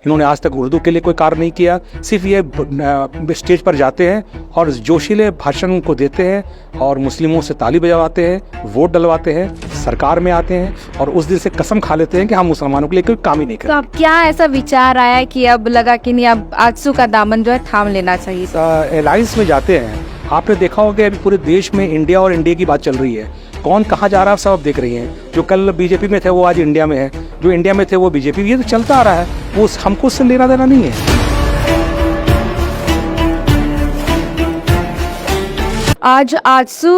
इन्होंने आज तक उर्दू के लिए कोई कार्य नहीं किया। सिर्फ ये स्टेज पर जाते हैं और जोशीले भाषण को देते हैं और मुस्लिमों से ताली बजवाते हैं, वोट डलवाते हैं, सरकार में आते हैं और उस दिन से कसम खा लेते हैं कि हम मुसलमानों के लिए कोई काम ही नहीं करें। तो अब क्या ऐसा विचार आया कि अब लगा कि नहीं, अब आजसू का दामन जो है थाम लेना चाहिए? अलायंस में जाते हैं। आपने देखा होगा कि अभी पूरे देश में इंडिया और इंडिया की बात चल रही है। कौन कहाँ जा रहा है सब आप देख रही हैं। जो कल बीजेपी में थे वो आज इंडिया में है, जो इंडिया में थे वो बीजेपी। ये तो चलता आ रहा है, वो हमको उससे लेना देना नहीं है। आज आजसू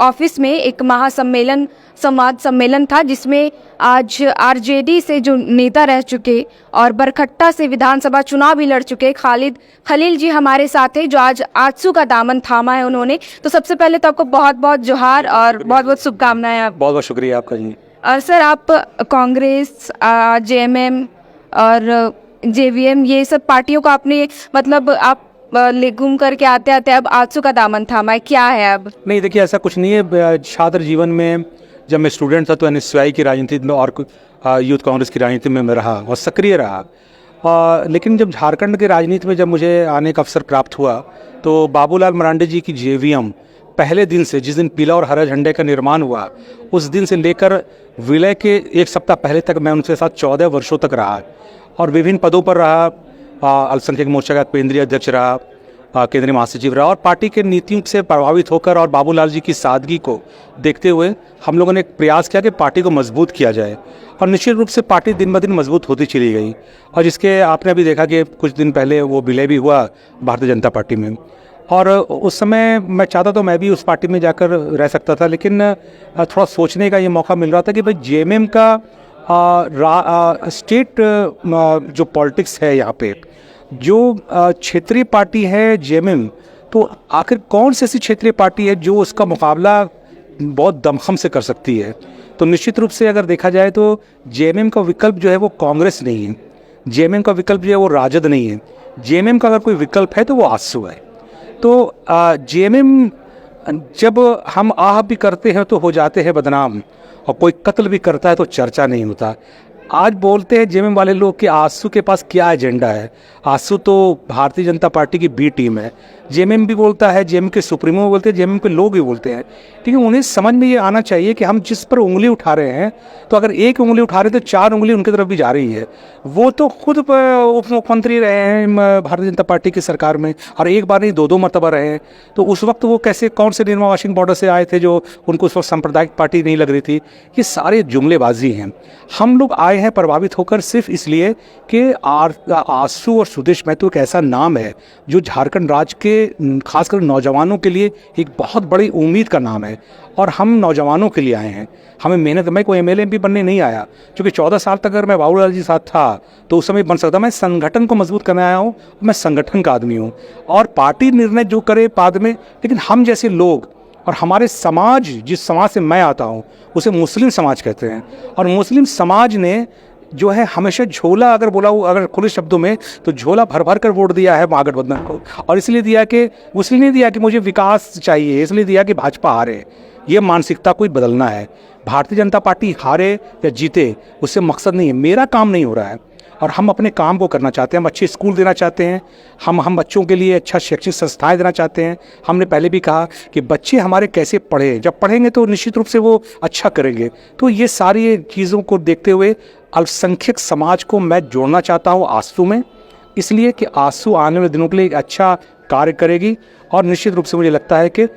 ऑफिस में एक महासम्मेलन, संवाद सम्मेलन था, जिसमें आज आरजेडी से जो नेता रह चुके और बरकट्टा से विधानसभा चुनाव भी लड़ चुके खालिद खलील जी हमारे साथ हैं, जो आज आजसू का दामन थामा है उन्होंने। तो सबसे पहले तो आपको बहुत बहुत जोहार और बहुत बहुत शुभकामनाएं। आप बहुत बहुत शुक्रिया आपका जी। सर, आप कांग्रेस, जेएमएम और जेवीएम, ये सब पार्टियों को आपने मतलब आप ले घूम करके आते आते अब आजसू का दामन थामा है, क्या है अब? नहीं, देखिए ऐसा कुछ नहीं है। छात्र जीवन में जब मैं स्टूडेंट था तो एनएसयूआई की राजनीति में और यूथ कांग्रेस की राजनीति में मैं रहा और सक्रिय रहा। लेकिन जब झारखंड की राजनीति में जब मुझे आने का अवसर प्राप्त हुआ तो बाबूलाल मरांडी जी की जेवीएम पहले दिन से, जिस दिन पीला और हरा झंडे का निर्माण हुआ, उस दिन से लेकर विलय के एक सप्ताह पहले तक मैं उनके साथ 14 वर्षों तक रहा और विभिन्न पदों पर रहा। अल्पसंख्यक मोर्चा का केंद्रीय अध्यक्ष रहा, केंद्रीय महासचिव रहा और पार्टी के नीतियों से प्रभावित होकर और बाबूलाल जी की सादगी को देखते हुए हम लोगों ने एक प्रयास किया कि पार्टी को मजबूत किया जाए और निश्चित रूप से पार्टी दिन ब दिन मजबूत होती चली गई। और जिसके आपने अभी देखा कि कुछ दिन पहले वो विलय भी हुआ भारतीय जनता पार्टी में। और उस समय मैं चाहता तो मैं भी उस पार्टी में जाकर रह सकता था, लेकिन थोड़ा सोचने का ये मौका मिल रहा था कि भाई जेएमएम का स्टेट जो पॉलिटिक्स है यहाँ पे, जो क्षेत्रीय पार्टी है जेएमएम, तो आखिर कौन सी ऐसी क्षेत्रीय पार्टी है जो उसका मुकाबला बहुत दमखम से कर सकती है? तो निश्चित रूप से अगर देखा जाए तो जेएमएम का विकल्प जो है वो कांग्रेस नहीं है, जेएमएम का विकल्प जो है वो राजद नहीं है। जेएमएम का अगर कोई विकल्प है तो वो आजसू है। तो जेएमएम जब हम आह भी करते हैं तो हो जाते हैं बदनाम, और कोई कत्ल भी करता है तो चर्चा नहीं होता। आज बोलते हैं जेएमएम वाले लोग कि आजसू के पास क्या एजेंडा है। आजसू तो भारतीय जनता पार्टी की बी टीम है। जेएमएम भी बोलता है, जेएमएम के सुप्रीमो भी बोलते हैं, जेएमएम के लोग भी बोलते हैं। लेकिन उन्हें समझ में ये आना चाहिए कि हम जिस पर उंगली उठा रहे हैं, तो अगर एक उंगली उठा रहे हैं तो 4 उंगली उनकी तरफ भी जा रही है। वो तो खुद उप मुख्यमंत्री रहे हैं भारतीय जनता पार्टी की सरकार में, और एक बार नहीं 2-2 मरतबा रहे हैं। तो उस वक्त वो कैसे, कौन से निर्मा वाशिंग बॉर्डर से आए थे जो उनको उस वक्त सांप्रदायिक पार्टी नहीं लग रही थी? ये सारे जुमलेबाजी हैं। हम लोग आए हैं प्रभावित होकर सिर्फ इसलिए कि आजसू और सुदेश महतो एक ऐसा नाम है जो झारखंड राज्य के खासकर नौजवानों के लिए एक बहुत बड़ी उम्मीद का नाम है। और हम नौजवानों के लिए आए हैं, हमें मेहनत, मैं कोई एमएलए भी बनने नहीं आया, क्योंकि 14 साल तक अगर मैं बाबूलाल जी साथ था तो उस समय बन सकता। मैं संगठन को मजबूत करने आया हूँ, मैं संगठन का आदमी हूँ और पार्टी निर्णय जो करे बाद में, लेकिन हम जैसे लोग और हमारे समाज, जिस समाज से मैं आता हूँ उसे मुस्लिम समाज कहते हैं, और मुस्लिम समाज ने जो है हमेशा झोला, अगर बोला हो अगर खुले शब्दों में, तो झोला भर भर कर वोट दिया है महागठबंधन को। और इसलिए दिया कि, इसलिए नहीं दिया कि मुझे विकास चाहिए, इसलिए दिया कि भाजपा हारे। ये मानसिकता कोई बदलना है। भारतीय जनता पार्टी हारे या जीते उससे मकसद नहीं है। मेरा काम नहीं हो रहा है और हम अपने काम को करना चाहते हैं। हम अच्छे स्कूल देना चाहते हैं, हम बच्चों के लिए अच्छा शैक्षिक संस्थाएं देना चाहते हैं। हमने पहले भी कहा कि बच्चे हमारे कैसे पढ़े, जब पढ़ेंगे तो निश्चित रूप से वो अच्छा करेंगे। तो ये सारी चीज़ों को देखते हुए अल्पसंख्यक समाज को मैं जोड़ना चाहता हूँ आजसू में, इसलिए कि आजसू आने वाले दिनों के लिए एक अच्छा कार्य करेगी। और निश्चित रूप से मुझे लगता है कि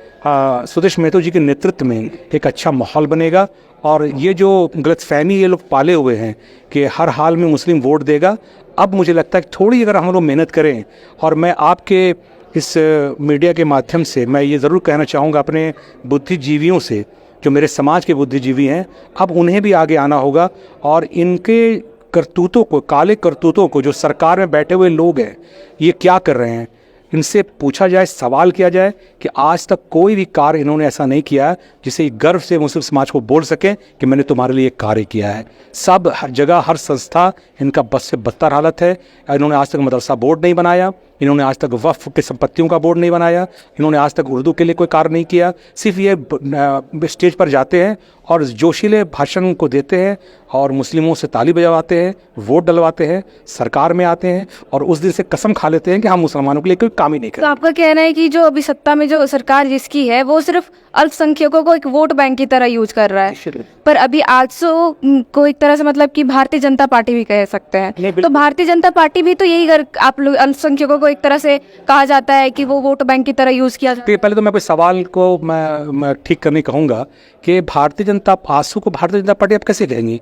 सुदेश महतो जी के नेतृत्व में एक अच्छा माहौल बनेगा। और ये जो गलतफहमी ये लोग पाले हुए हैं कि हर हाल में मुस्लिम वोट देगा, अब मुझे लगता है कि थोड़ी अगर हम लोग मेहनत करें, और मैं आपके इस मीडिया के माध्यम से मैं ये ज़रूर कहना चाहूँगा अपने बुद्धिजीवियों से, जो मेरे समाज के बुद्धिजीवी हैं, अब उन्हें भी आगे आना होगा और इनके करतूतों को, काले करतूतों को, जो सरकार में बैठे हुए लोग हैं ये क्या कर रहे हैं, इनसे पूछा जाए, सवाल किया जाए कि आज तक कोई भी कार्य इन्होंने ऐसा नहीं किया जिसे गर्व से मुस्लिम समाज को बोल सकें कि मैंने तुम्हारे लिए कार्य किया है। सब हर जगह, हर संस्था इनका बस से बदतर हालत है। इन्होंने आज तक मदरसा बोर्ड नहीं बनाया, इन्होंने आज तक वक्फ के संपत्तियों का बोर्ड नहीं बनाया, इन्होंने आज तक उर्दू के लिए कोई कार्य नहीं किया। सिर्फ ये स्टेज पर जाते हैं और जोशीले भाषण को देते हैं और मुस्लिमों से ताली बजवाते हैं, वोट डलवाते हैं, सरकार में आते हैं और उस दिन से कसम खा लेते हैं कि हम मुसलमानों के लिए कोई काम ही नहीं तो करें। आपका कहना है कि जो अभी सत्ता में जो सरकार जिसकी है वो सिर्फ अल्पसंख्यकों को एक वोट बैंक की तरह यूज कर रहा है। पर अभी आजसू को एक तरह से मतलब कि भारतीय जनता पार्टी भी कह सकते नहीं, हैं, बिल्कुल। तो भारतीय जनता पार्टी भी तो यही आप लोग अल्पसंख्यकों को एक तरह से कहा जाता है कि वो वोट बैंक की तरह यूज किया जाता है। पहले तो मैं कोई सवाल को मैं ठीक करने कहूँगा कि भारतीय जनता आंसू को भारतीय जनता पार्टी आप कैसे कहेंगी?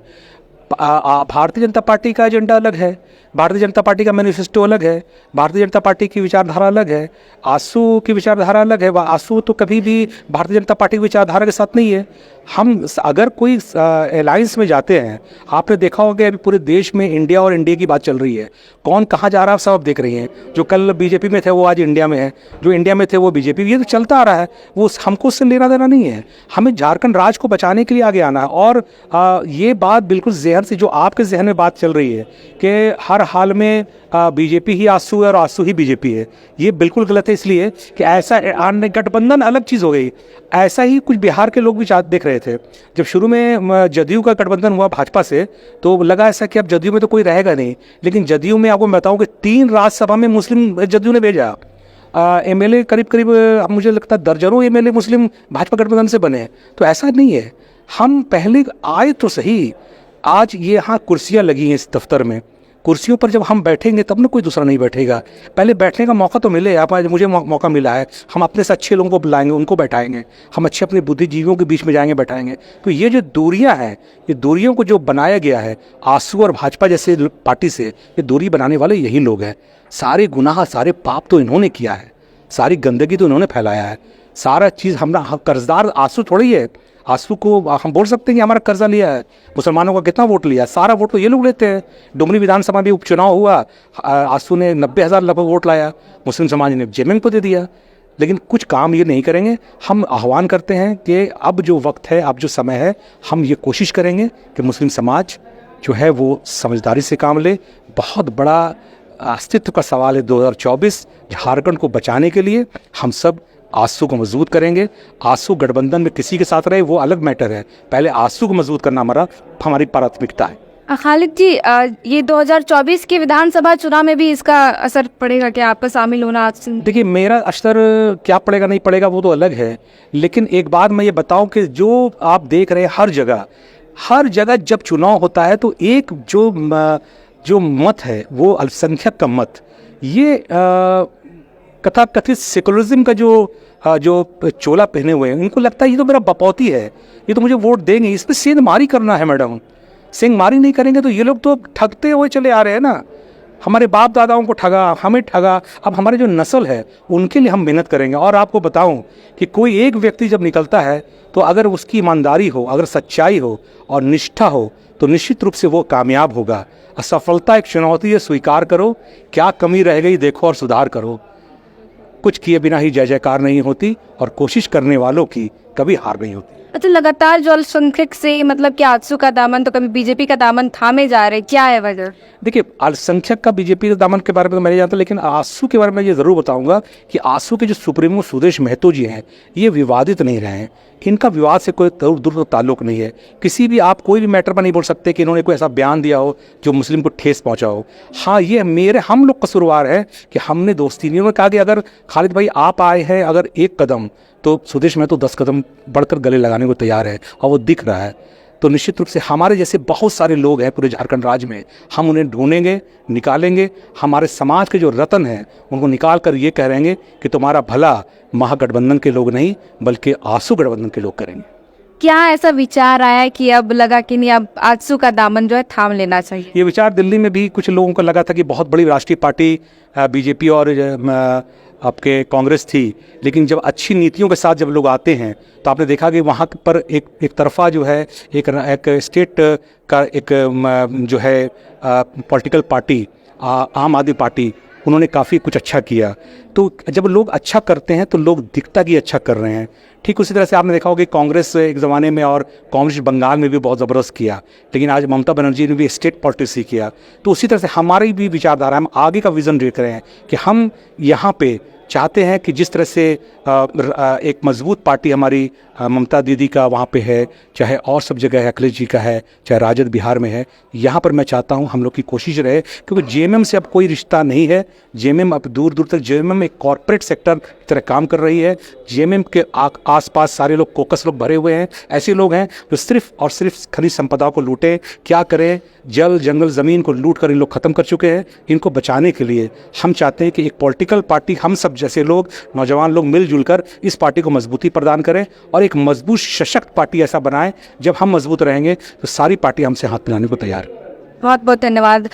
भारतीय जनता पार्टी का एजेंडा अलग है, भारतीय जनता पार्टी का मैनिफेस्टो अलग है, भारतीय जनता पार्टी की विचारधारा अलग है, आंसू की विचारधारा अलग है। आंसू तो कभी भी भारतीय जनता पार्टी की विचारधारा के साथ नहीं है। हम अगर कोई अलायंस में जाते हैं, आपने देखा होगा अभी पूरे देश में इंडिया और इंडिया की बात चल रही है, कौन कहाँ जा रहा है सब आप देख रही हैं। जो कल बीजेपी में थे वो आज इंडिया में है, जो इंडिया में थे वो बीजेपी, ये तो चलता आ रहा है, वो हमको उससे लेना देना नहीं है। हमें झारखंड राज्य को बचाने के लिए आगे आना है। और ये बात बिल्कुल जहन से जो आपके जहन में बात चल रही है कि हर हाल में बीजेपी ही आंसू है और आंसू ही बीजेपी है, ये बिल्कुल गलत है। इसलिए कि ऐसा गठबंधन अलग चीज़ हो गई। ऐसा ही कुछ बिहार के लोग भी देख रहे थे। जब शुरू में जदयू का गठबंधन हुआ भाजपा से तो लगा ऐसा कि अब जदयू में तो कोई रहेगा नहीं, लेकिन जदयू में आपको मैं बताऊं कि 3 राज्यसभा में मुस्लिम जदयू ने भेजा। एमएलए करीब मुझे लगता है दर्जनों एमएलए मुस्लिम भाजपा गठबंधन से बने। तो ऐसा नहीं है, हम पहले आए तो सही। आज ये यहाँ कुर्सियाँ लगी हैं इस दफ्तर में, कुर्सियों पर जब हम बैठेंगे तब ना कोई दूसरा नहीं बैठेगा। पहले बैठने का मौका तो मिले। आप आज मुझे मौका मिला है, हम अपने से अच्छे लोगों को बुलाएंगे, उनको बैठाएंगे, हम अच्छे अपने बुद्धिजीवियों के बीच में जाएंगे, बैठाएंगे। तो ये जो दूरियां हैं, ये दूरियों को जो बनाया गया है आंसू और भाजपा जैसे पार्टी से, ये दूरी बनाने वाले यही लोग हैं। सारे गुनाह सारे पाप तो इन्होंने किया है, सारी गंदगी तो इन्होंने फैलाया है, सारा चीज़ हम कर्जदार आंसू थोड़ी है। आंसू को हम बोल सकते हैं कि हमारा कर्जा लिया है, मुसलमानों का कितना वोट लिया है, सारा वोट तो ये लोग लेते हैं। डुमरी विधानसभा में उपचुनाव हुआ, आंसू ने 90,000 लगभग वोट लाया, मुस्लिम समाज ने जेमिंग को दे दिया, लेकिन कुछ काम ये नहीं करेंगे। हम आह्वान करते हैं कि अब जो वक्त है, अब जो समय है, हम ये कोशिश करेंगे कि मुस्लिम समाज जो है वो समझदारी से काम ले। बहुत बड़ा अस्तित्व का सवाल है 2024 झारखंड को बचाने के लिए। हम सब आंसू को मजबूत करेंगे। आंसू गठबंधन में किसी के साथ रहे वो अलग मैटर है, पहले आंसू को मजबूत करना हमारी प्राथमिकता है। खालिद जी, ये 2024 के विधानसभा चुनाव में भी इसका असर पड़ेगा क्या, आपका शामिल होना आज से? देखिए, मेरा असर क्या पड़ेगा नहीं पड़ेगा वो तो अलग है, लेकिन एक बात मैं ये बताऊं कि जो आप देख रहे हैं हर जगह जब चुनाव होता है तो एक जो मत है वो अल्पसंख्यक का मत, ये कथित सेकुलरिज्म का जो चोला पहने हुए हैं, इनको लगता है ये तो मेरा बपौती है, ये तो मुझे वोट देंगे, इस पर सेंधमारी करना है। मैडम, सेंधमारी नहीं करेंगे तो ये लोग तो ठगते हुए चले आ रहे हैं ना। हमारे बाप दादाओं को ठगा, हमें ठगा, अब हमारे जो नस्ल है उनके लिए हम मेहनत करेंगे। और आपको बताऊं कि कोई एक व्यक्ति जब निकलता है तो अगर उसकी ईमानदारी हो, अगर सच्चाई हो और निष्ठा हो तो निश्चित रूप से वो कामयाब होगा। असफलता एक चुनौती है, स्वीकार करो, क्या कमी रह गई देखो और सुधार करो। कुछ किए बिना ही जय जयकार नहीं होती और कोशिश करने वालों की कभी हार नहीं होती। अच्छा, लगातार जो अल्पसंख्यक से मतलब कि आजसू का दामन तो कभी बीजेपी का दामन थामे जा रहे, क्या है वजह? देखिए, अल्पसंख्यक का बीजेपी के दामन के बारे में तो मैं नहीं जानता, लेकिन आंसू के बारे में ये ज़रूर बताऊंगा कि आंसू के जो सुप्रीमो सुदेश महतो जी हैं, ये विवादित नहीं रहे हैं। इनका विवाद से कोई दूर ताल्लुक नहीं है। किसी भी आप कोई भी मैटर पर नहीं बोल सकते कि इन्होंने कोई ऐसा बयान दिया हो जो मुस्लिम को ठेस पहुंचा हो। हाँ, ये हम लोग कसूरवार है कि हमने दोस्ती नहीं। उन्होंने कहा कि अगर खालिद भाई आप आए हैं अगर 1 कदम, तो सुदेश महतो 10 कदम बढ़कर गले लगाने को तैयार है और वो दिख रहा है। तो निश्चित रूप से हमारे जैसे बहुत सारे लोग हैं पूरे झारखंड राज्य में, हम उन्हें ढूंढेंगे, निकालेंगे। हमारे समाज के जो रत्न हैं उनको निकाल कर ये कहेंगे कि तुम्हारा भला महागठबंधन के लोग नहीं बल्कि आंसू गठबंधन के लोग करेंगे। क्या ऐसा विचार आया कि अब लगा कि नहीं, अब आजसू का दामन जो है थाम लेना चाहिए? ये विचार दिल्ली में भी कुछ लोगों को लगा था कि बहुत बड़ी राष्ट्रीय पार्टी बीजेपी और आपके कांग्रेस थी, लेकिन जब अच्छी नीतियों के साथ जब लोग आते हैं तो आपने देखा कि वहाँ पर एक तरफा जो है एक स्टेट का एक जो है पॉलिटिकल पार्टी आम आदमी पार्टी, उन्होंने काफ़ी कुछ अच्छा किया। तो जब लोग अच्छा करते हैं तो लोग दिखता कि अच्छा कर रहे हैं। ठीक उसी तरह से आपने देखा होगा कि कांग्रेस एक ज़माने में और कांग्रेस बंगाल में भी बहुत ज़बरदस्त किया, लेकिन आज ममता बनर्जी ने भी स्टेट पॉलिटिक्स ही किया। तो उसी तरह से हमारी भी विचारधारा, हम आगे का विज़न देख रहे हैं कि हम यहाँ पे चाहते हैं कि जिस तरह से एक मजबूत पार्टी हमारी ममता दीदी का वहाँ पे है, चाहे और सब जगह है, अखिलेश जी का है, चाहे राजद बिहार में है, यहाँ पर मैं चाहता हूँ हम लोग की कोशिश रहे, क्योंकि जेएमएम से अब कोई रिश्ता नहीं है। जेएमएम अब दूर दूर तक जेएमएम एक कॉरपोरेट सेक्टर की तरह काम कर रही है। जेएमएम के आसपास सारे लोग कोकस लोग भरे हुए हैं, ऐसे लोग हैं जो सिर्फ और सिर्फ खनिज संपदा को लूटे। क्या करें, जल जंगल ज़मीन को लूट कर इन लोग ख़त्म कर चुके हैं। इनको बचाने के लिए हम चाहते हैं कि एक पॉलिटिकल पार्टी, हम सब जैसे लोग, नौजवान लोग मिलजुल कर इस पार्टी को मजबूती प्रदान करें और एक मजबूत सशक्त पार्टी ऐसा बनाएं। जब हम मजबूत रहेंगे तो सारी पार्टी हमसे हाथ मिलाने को तैयार है। बहुत बहुत धन्यवाद।